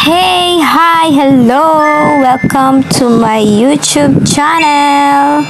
Hey, hi, hello! Welcome to my YouTube channel!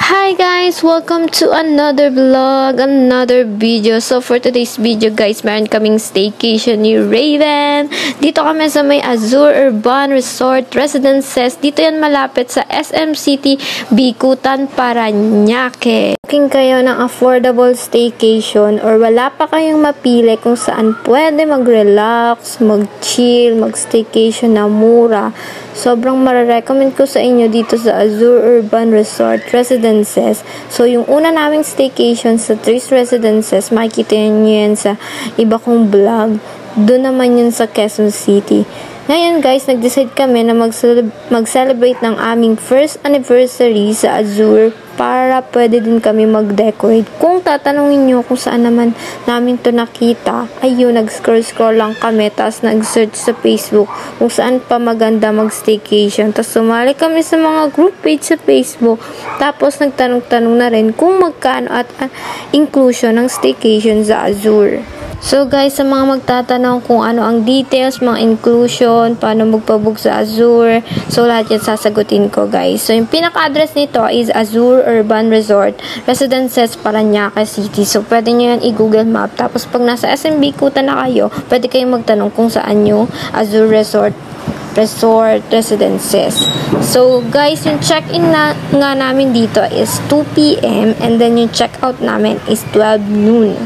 Hi guys! Welcome to another vlog, another video. So for today's video guys, meron kaming staycation ni Raven. Dito kami sa may Azure Urban Resort Residences. Dito yan malapit sa SM City, Bicutan, Parañaque. Booking kayo ng affordable staycation or wala pa kayong mapili kung saan pwede mag-relax, mag-chill, mag-staycation na mura. Sobrang mararecommend ko sa inyo dito sa Azure Urban Resort Residences. So, yung una naming staycation sa Tris Residences, makikita nyo yan sa iba kong vlog. Doon naman yun sa Quezon City. Ngayon guys, nag-decide kami na mag-celebrate ng aming first anniversary sa Azure para pwede din kami mag-decorate. Kung tatanungin nyo kung saan naman namin to nakita, ayun, nag-scroll lang kami, tapos nag-search sa Facebook kung saan pa maganda mag-staycation. Tapos sumali kami sa mga group page sa Facebook. Tapos nagtanong-tanong na rin kung magkano at inclusion ng staycation sa Azure. So guys, sa mga magtatanong kung ano ang details, mga inclusion, paano magpabook sa Azure, so lahat yan sasagutin ko guys. So yung pinaka-address nito is Azure Urban Resort Residences, Parañaque City. So pwede nyo yan i-google map. Tapos pag nasa SM Bicutan na kayo, pwede kayong magtanong kung saan yung Azure Resort Residences. So guys, yung check-in na nga namin dito is 2 PM and then yung check-out namin is 12 noon.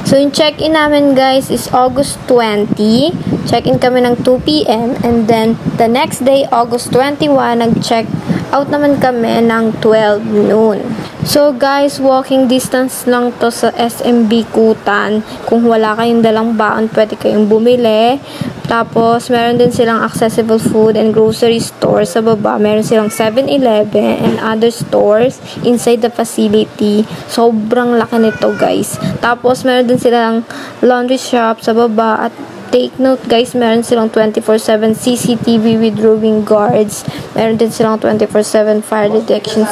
So, yung check-in namin, guys, is August 20. Check-in kami ng 2 PM. And then, the next day, August 21, nag-check out naman kami ng 12 noon. So, guys, walking distance lang to sa SM Bicutan. Kung wala kayong dalang baon, pwede kayong bumili. Tapos, meron din silang accessible food and grocery store sa baba. Meron silang 7-Eleven and other stores inside the facility. Sobrang laki nito, guys. Tapos, meron din silang laundry shop sa baba. At take note, guys, meron silang 24/7 CCTV with roving guards. Meron din silang 24/7 fire detection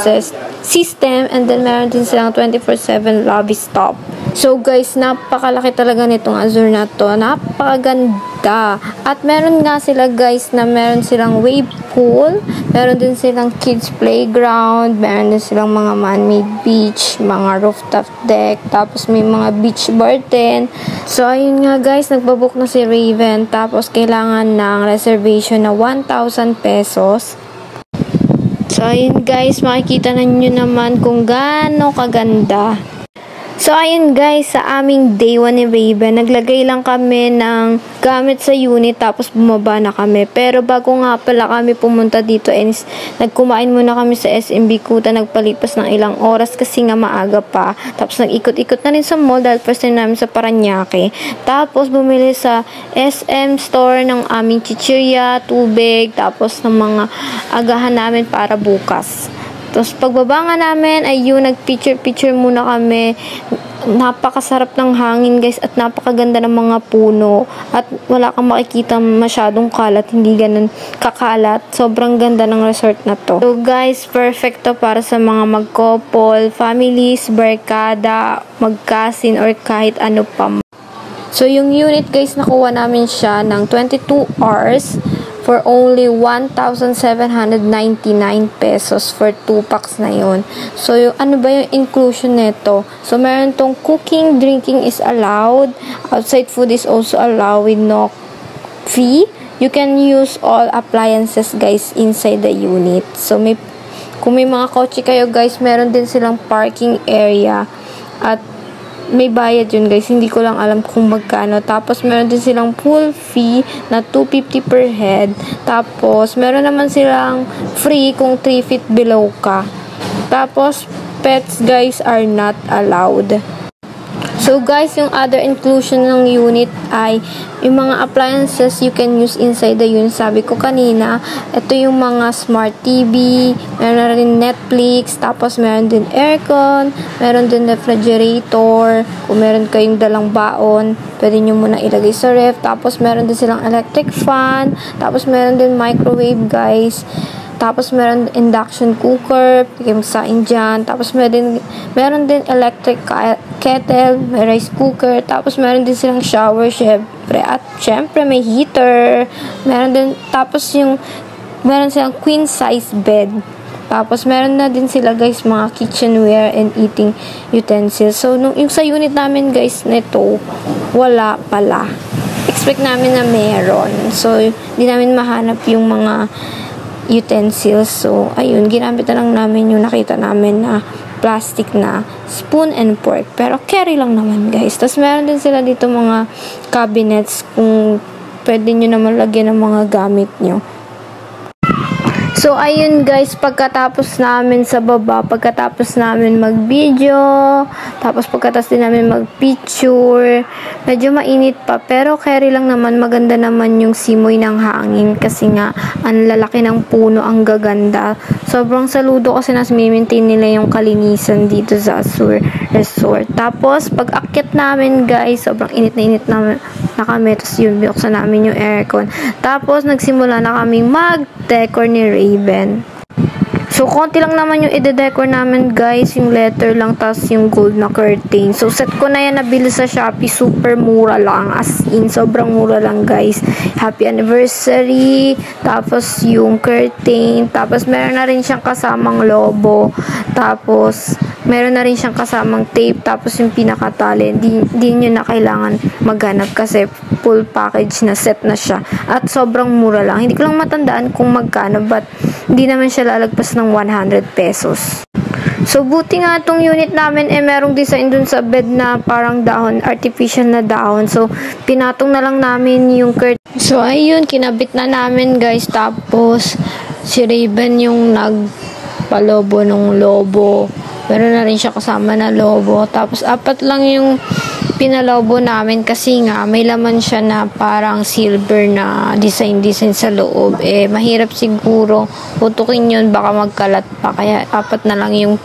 system. And then, meron din silang 24/7 lobby stop. So, guys, napakalaki talaga nitong Azure na to. Napakaganda. At meron nga sila, guys, na meron silang wave pool. Meron din silang kids playground. Meron din silang mga man-made beach, mga rooftop deck. Tapos, may mga beach bar din. So, ayun nga, guys, nagbabook na si Raven. Tapos, kailangan ng reservation na 1,000 pesos. So, ayun, guys, makikita na nyo naman kung gaano kaganda. So, ayun guys, sa aming day 1 ni Raven, naglagay lang kami ng gamit sa unit tapos bumaba na kami. Pero bago nga pala kami pumunta dito, nagkumain muna kami sa SM Bicutan, nagpalipas ng ilang oras kasi nga maaga pa. Tapos nag-ikot-ikot na rin sa mall dahil first time namin sa Parañaque. Tapos bumili sa SM store ng aming chichirya, tubig, tapos ng mga agahan namin para bukas. Tapos, pagbaba nga namin, ayun, nag-picture muna kami. Napakasarap ng hangin, guys, at napakaganda ng mga puno. At wala kang makikita masyadong kalat, hindi ganun kakalat. Sobrang ganda ng resort na to. So, guys, perfect to para sa mga mag-couple, families, barkada, mag-cousin, or kahit ano pa. So, yung unit, guys, nakuha namin siya ng 22 hours. For only 1,799 pesos for 2 packs na yun. So, ano ba yung inclusion nito? So, meron tong cooking, drinking is allowed. Outside food is also allowed with no fee. You can use all appliances, guys, inside the unit. So, kung may mga kotse kayo, guys, meron din silang parking area. At may bayad yun, guys. Hindi ko lang alam kung magkano. Tapos, meron din silang pool fee na 250 per head. Tapos, meron naman silang free kung 3 feet below ka. Tapos, pets, guys, are not allowed. So, guys, yung other inclusion ng unit ay yung mga appliances you can use inside the unit. Sabi ko kanina, ito yung mga smart TV, meron na rin Netflix, tapos meron din aircon, meron din refrigerator, kung meron kayong dalang baon, pwede nyo muna ilagay sa ref, tapos meron din silang electric fan, tapos meron din microwave, guys. Tapos, meron induction cooker, pwede magsain dyan. Tapos, Meron din electric kettle, may rice cooker, tapos meron din silang shower, syempre. At syempre, may heater. Meron din, tapos meron silang queen size bed. Tapos, meron na din sila, guys, mga kitchenware and eating utensils. So, yung sa unit namin, guys, nito, wala pala. Expect namin na meron. So, hindi namin mahanap yung mga utensils. So, ayun, ginamit na lang namin yung nakita namin na plastic na spoon and fork. Pero, carry lang naman, guys. Tapos, meron din sila dito mga cabinets kung pwede nyo naman lagyan ng mga gamit nyo. So, ayun guys, pagkatapos namin sa baba, pagkatapos namin mag-video, tapos pagkatapos din namin mag-picture, medyo mainit pa, pero carry lang naman, maganda naman yung simoy ng hangin kasi nga, ang lalaki ng puno, ang gaganda. Sobrang saludo kasi nas-maintain nila yung kalinisan dito sa Azure Resort. Tapos, pag akyat namin guys, sobrang init na kami, tapos yun, binuksan namin yung aircon. Tapos, nagsimula na kaming mag-decor ni Raven. So, konti lang naman yung ide-decor namin, guys. Yung letter lang, tapos yung gold na curtain. So, set ko na yan nabili sa Shopee. Super mura lang. As in, sobrang mura lang, guys. Happy anniversary. Tapos, yung curtain. Tapos, meron na rin siyang kasamang lobo. Tapos, meron na rin siyang kasamang tape. Tapos, yung pinakatali. Hindi nyo na kailangan maghanap kasi full package na set na siya. At sobrang mura lang. Hindi ko lang matandaan kung magkano, but hindi naman siya lalagpas ng 100 pesos. So, buti nga itong unit namin merong design dun sa bed na parang dahon, artificial na dahon. So, pinatong na lang namin yung curtain. So, ayun, kinabit na namin, guys. Tapos, si Raven yung nagpalobo ng lobo. Meron na rin siya kasama na lobo. Tapos, 4 lang yung pinalobo namin kasi nga may laman siya na parang silver na design sa loob. Mahirap siguro putukin yun, baka magkalat pa, kaya 4 na lang yung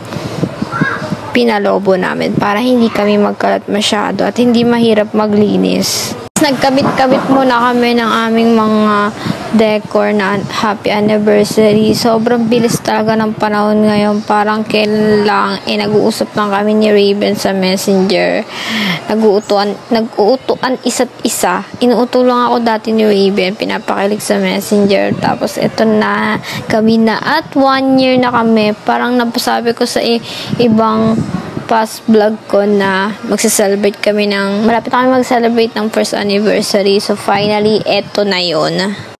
pinalobo namin para hindi kami magkalat masyado at hindi mahirap maglinis. Nagkabit-kabit muna kami ng aming mga decor na happy anniversary. Sobrang bilis talaga ng panahon ngayon. Parang kailan lang, nag-uusap lang kami ni Raven sa Messenger. Nag-uutuan isa't isa. Inuuto lang ako dati ni Raven. Pinapakilig sa Messenger. Tapos, eto na. Kami na at 1 year na kami. Parang napasabi ko sa ibang past vlog ko na magse-celebrate kami malapit na kami mag-celebrate ng first anniversary. So, finally, eto na yun.